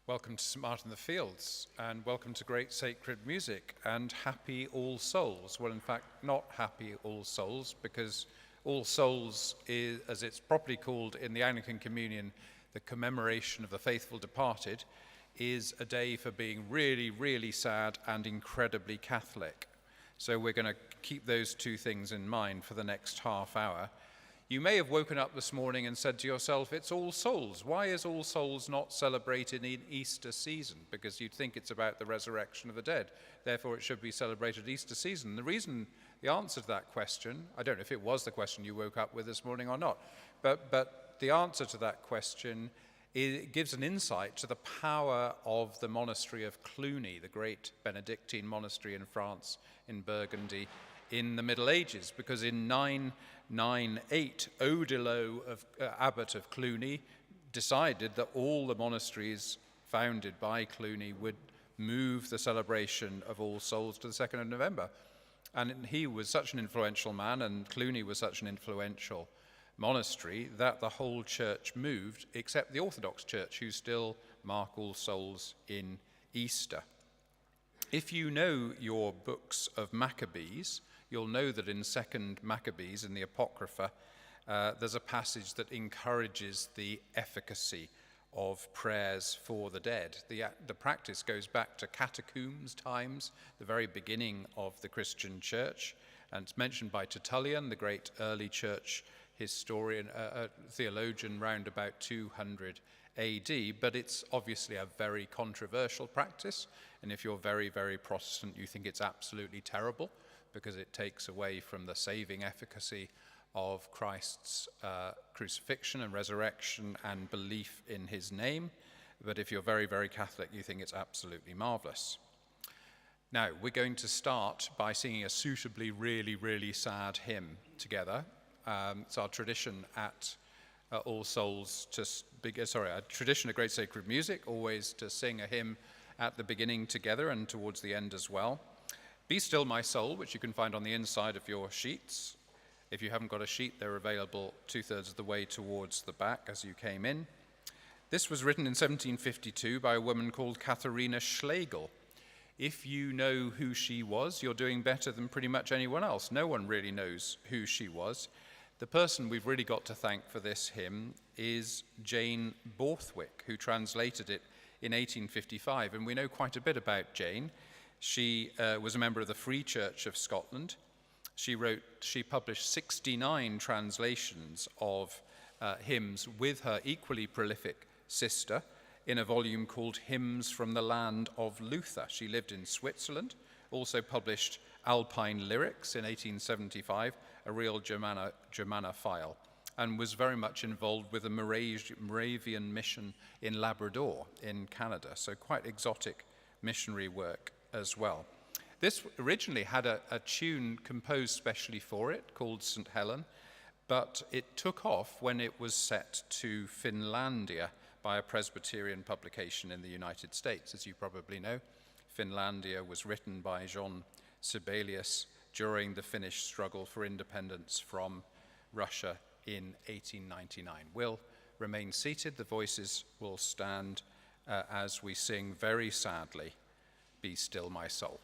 Welcome to St Martin in the Fields, and welcome to Great Sacred Music, and Happy All Souls. Well, in fact, not Happy All Souls, because All Souls is, as it's properly called in the Anglican Communion, the commemoration of the faithful departed, is a day for being really, really sad and incredibly Catholic. So we're going to keep those two things in mind for the next half hour. You may have woken up this morning and said to yourself, it's All Souls. Why is All Souls not celebrated in Easter season? Because you'd think it's about the resurrection of the dead. Therefore, it should be celebrated Easter season. The answer to that question, I don't know if it was the question you woke up with this morning or not, but the answer to that question gives an insight to the power of the monastery of Cluny, the great Benedictine monastery in France, in Burgundy, in the Middle Ages, because in 998, Odilo, abbot of Cluny, decided that all the monasteries founded by Cluny would move the celebration of All Souls to the 2nd of November. And he was such an influential man, and Cluny was such an influential monastery, that the whole church moved, except the Orthodox Church, who still mark All Souls in Easter. If you know your books of Maccabees, you'll know that in 2nd Maccabees, in the Apocrypha, there's a passage that encourages the efficacy of prayers for the dead. The practice goes back to catacombs times, the very beginning of the Christian church, and it's mentioned by Tertullian, the great early church historian, theologian round about 200 AD, but it's obviously a very controversial practice, and if you're very, very Protestant, you think it's absolutely terrible, because it takes away from the saving efficacy of Christ's crucifixion and resurrection and belief in his name. But if you're very, very Catholic, you think it's absolutely marvelous. Now, we're going to start by singing a suitably really, really sad hymn together. It's our tradition at All Souls, a tradition of Great Sacred Music, always to sing a hymn at the beginning together and towards the end as well. Be Still My Soul, which you can find on the inside of your sheets. If you haven't got a sheet, they're available 2/3 of the way towards the back as you came in. This was written in 1752 by a woman called Katharina Schlegel. If you know who she was, you're doing better than pretty much anyone else. No one really knows who she was. The person we've really got to thank for this hymn is Jane Borthwick, who translated it in 1855, and we know quite a bit about Jane. She was a member of the Free Church of Scotland. She published 69 translations of hymns with her equally prolific sister in a volume called Hymns from the Land of Luther. She lived in Switzerland, also published Alpine Lyrics in 1875, a real Germanophile, and was very much involved with the Moravian mission in Labrador in Canada, so quite exotic missionary work as well. This originally had a tune composed specially for it called St. Helen, but it took off when it was set to Finlandia by a Presbyterian publication in the United States. As you probably know, Finlandia was written by John Sibelius during the Finnish struggle for independence from Russia in 1899. We'll remain seated, the voices will stand as we sing very sadly, Be Still My Soul.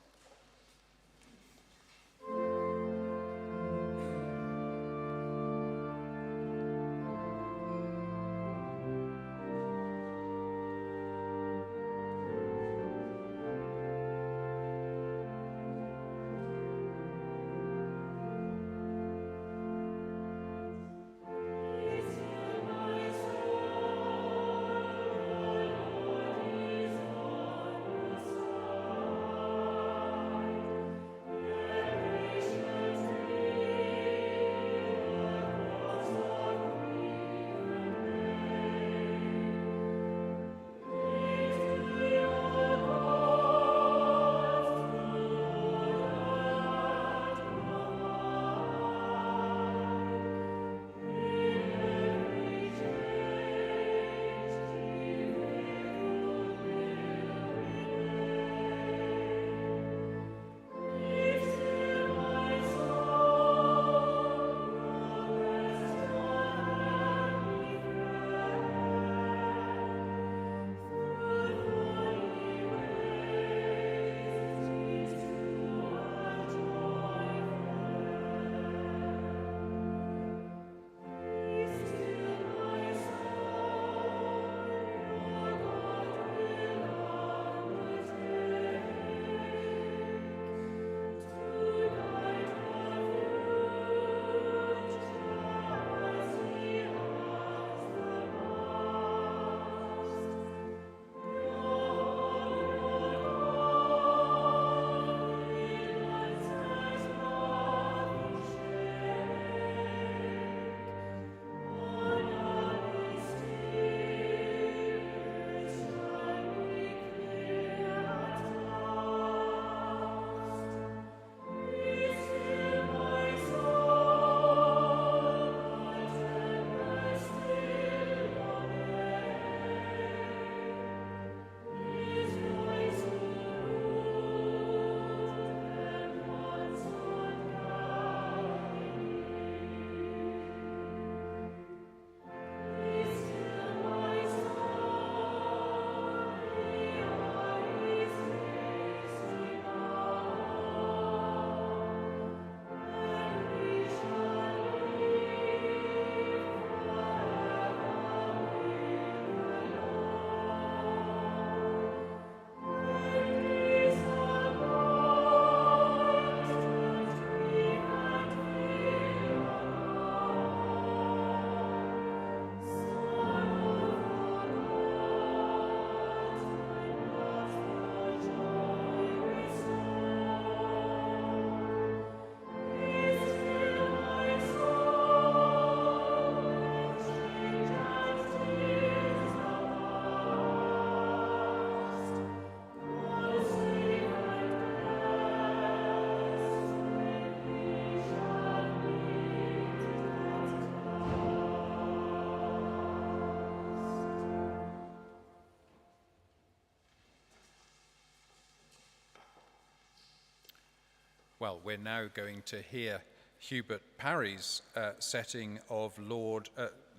Well, we're now going to hear Hubert Parry's setting of Lord,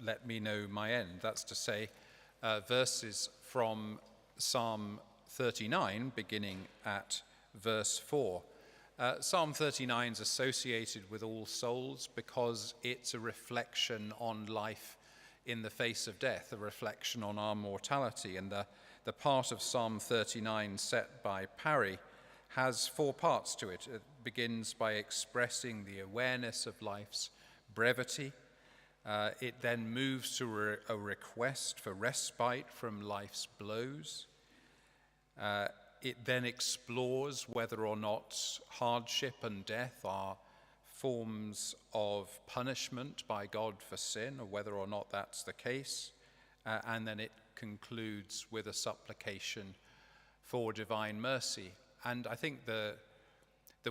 Let Me Know My End. That's to say, verses from Psalm 39, beginning at verse 4. Psalm 39 is associated with All Souls because it's a reflection on life in the face of death, a reflection on our mortality. And the part of Psalm 39 set by Parry has four parts to it. It begins by expressing the awareness of life's brevity. It then moves to a request for respite from life's blows. It then explores whether or not hardship and death are forms of punishment by God for sin, or whether or not that's the case. And then it concludes with a supplication for divine mercy. And I think the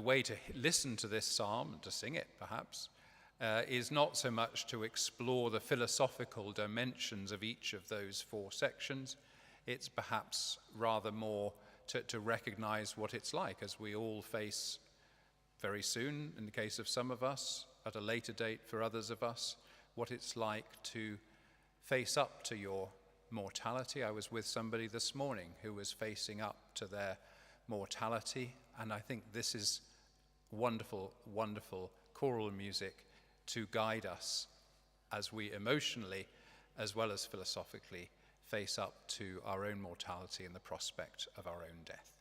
way to listen to this psalm, and to sing it perhaps, is not so much to explore the philosophical dimensions of each of those four sections. It's perhaps rather more to recognize what it's like as we all face very soon, in the case of some of us, at a later date for others of us, what it's like to face up to your mortality. I was with somebody this morning who was facing up to their mortality, and I think this is wonderful, wonderful choral music to guide us as we emotionally, as well as philosophically, face up to our own mortality and the prospect of our own death.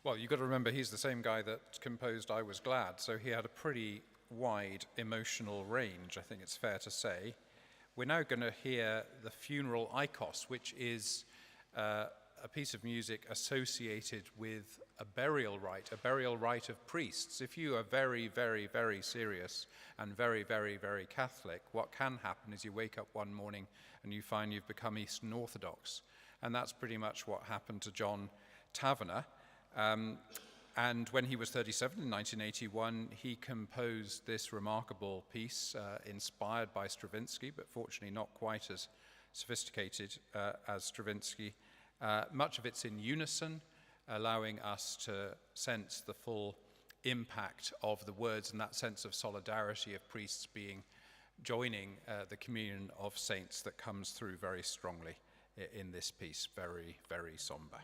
Well, you've got to remember he's the same guy that composed I Was Glad, so he had a pretty wide emotional range, I think it's fair to say. We're now going to hear the Funeral Ikos, which is a piece of music associated with a burial rite of priests. If you are very, very, very serious and very, very, very Catholic, what can happen is you wake up one morning and you find you've become Eastern Orthodox. And that's pretty much what happened to John Tavener. And when he was 37 in 1981, he composed this remarkable piece inspired by Stravinsky, but fortunately not quite as sophisticated as Stravinsky. Much of it's in unison, allowing us to sense the full impact of the words and that sense of solidarity of priests joining the communion of saints that comes through very strongly in this piece, very, very somber.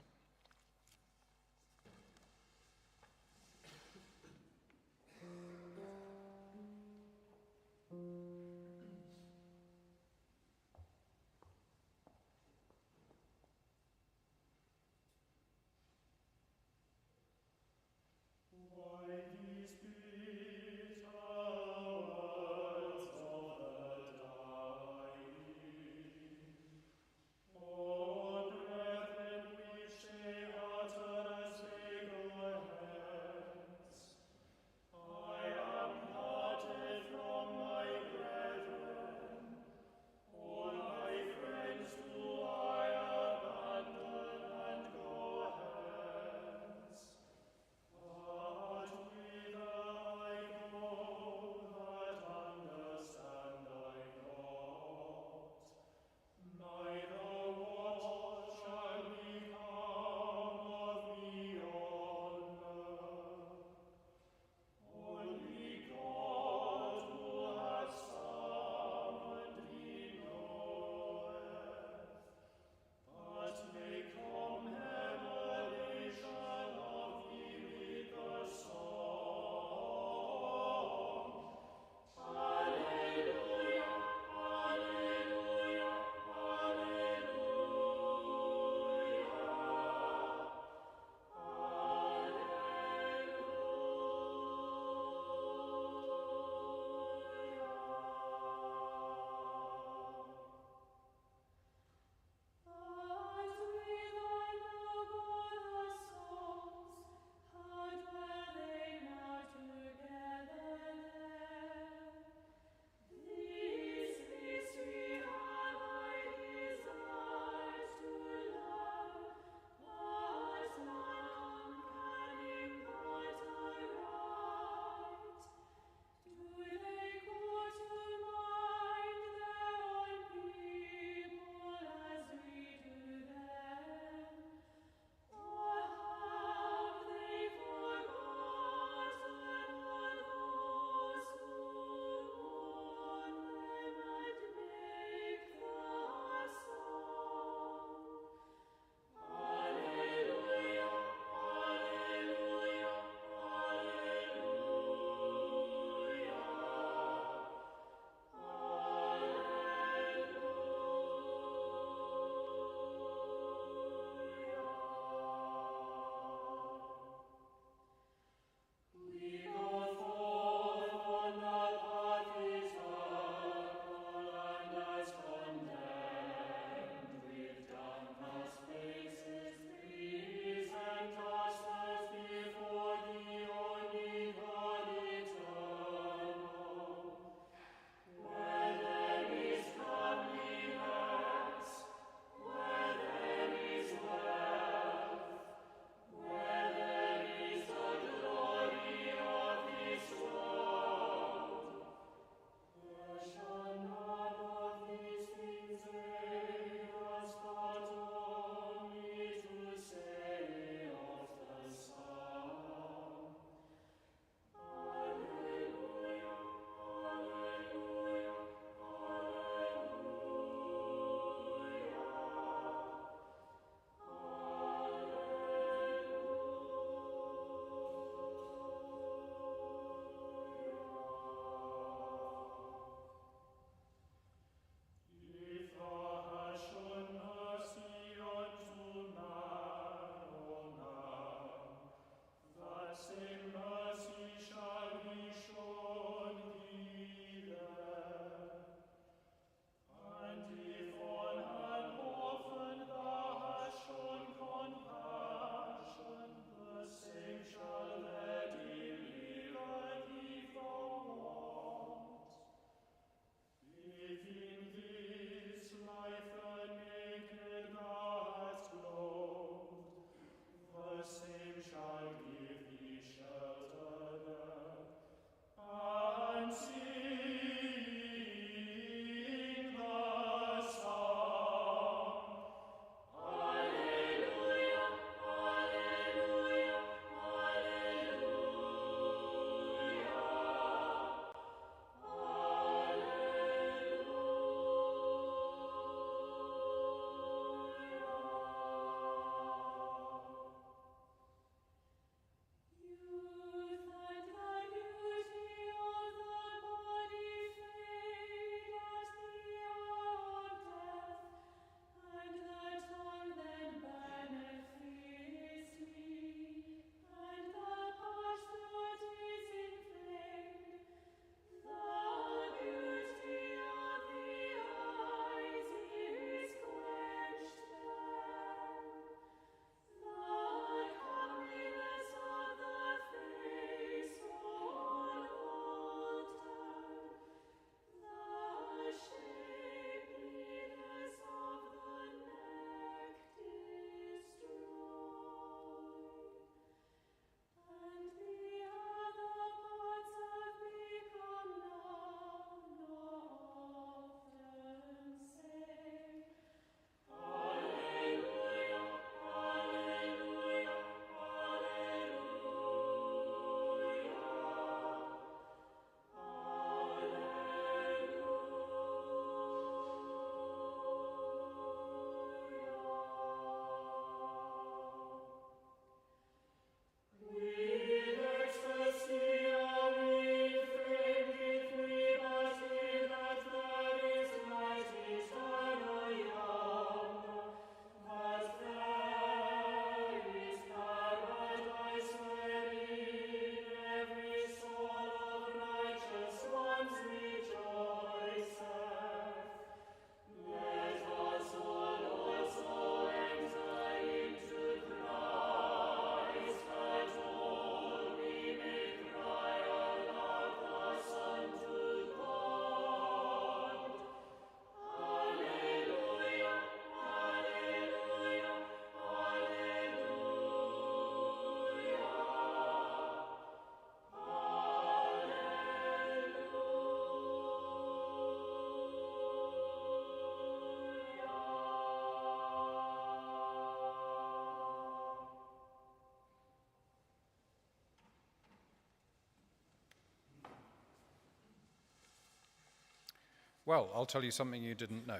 Well, I'll tell you something you didn't know.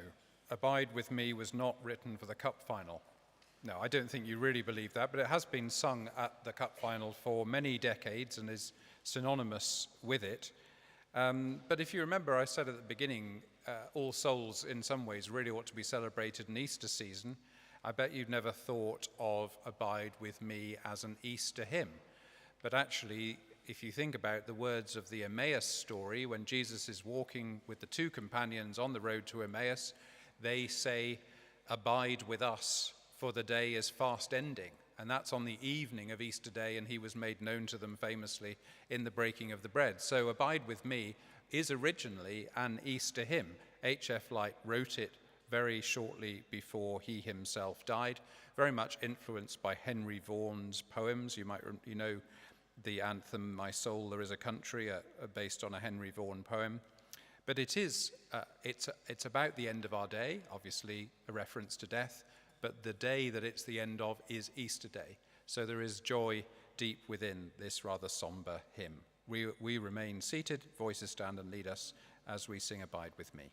Abide with Me was not written for the cup final. No, I don't think you really believe that, but it has been sung at the cup final for many decades and is synonymous with it. But if you remember, I said at the beginning, All Souls in some ways really ought to be celebrated in Easter season. I bet you've never thought of Abide with Me as an Easter hymn. But actually, if you think about the words of the Emmaus story, when Jesus is walking with the two companions on the road to Emmaus, they say, "Abide with us, for the day is fast ending." And that's on the evening of Easter Day, and he was made known to them famously in the breaking of the bread. So Abide with Me is originally an Easter hymn. H.F. Lyte wrote it very shortly before he himself died, very much influenced by Henry Vaughan's poems. You know the anthem, "My Soul, There Is a Country," based on a Henry Vaughan poem. But it's about the end of our day, obviously a reference to death, but the day that it's the end of is Easter Day. So there is joy deep within this rather somber hymn. We remain seated, voices stand and lead us as we sing Abide with Me.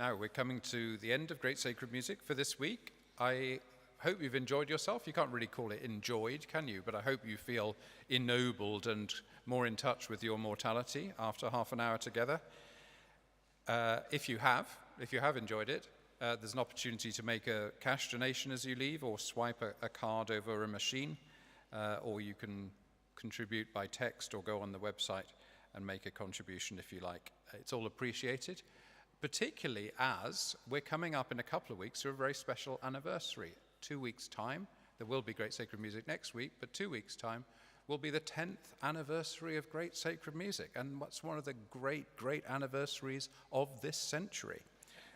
Now, we're coming to the end of Great Sacred Music for this week. I hope you've enjoyed yourself. You can't really call it enjoyed, can you? But I hope you feel ennobled and more in touch with your mortality after half an hour together. If you have enjoyed it, there's an opportunity to make a cash donation as you leave, or swipe a card over a machine, or you can contribute by text or go on the website and make a contribution if you like. It's all appreciated, particularly as we're coming up in a couple of weeks to a very special anniversary. 2 weeks' time, there will be Great Sacred Music next week, but 2 weeks' time will be the 10th anniversary of Great Sacred Music, and what's one of the great anniversaries of this century.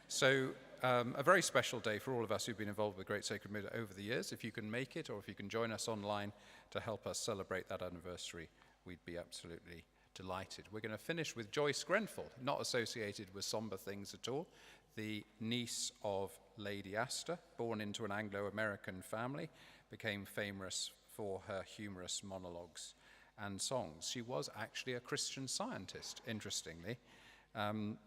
So a very special day for all of us who've been involved with Great Sacred Music over the years. If you can make it, or if you can join us online to help us celebrate that anniversary, we'd be absolutely delighted. We're going to finish with Joyce Grenfell, not associated with somber things at all, the niece of Lady Astor, born into an Anglo-American family, became famous for her humorous monologues and songs. She was actually a Christian Scientist, interestingly.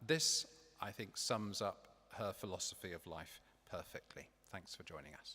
This, I think, sums up her philosophy of life perfectly. Thanks for joining us.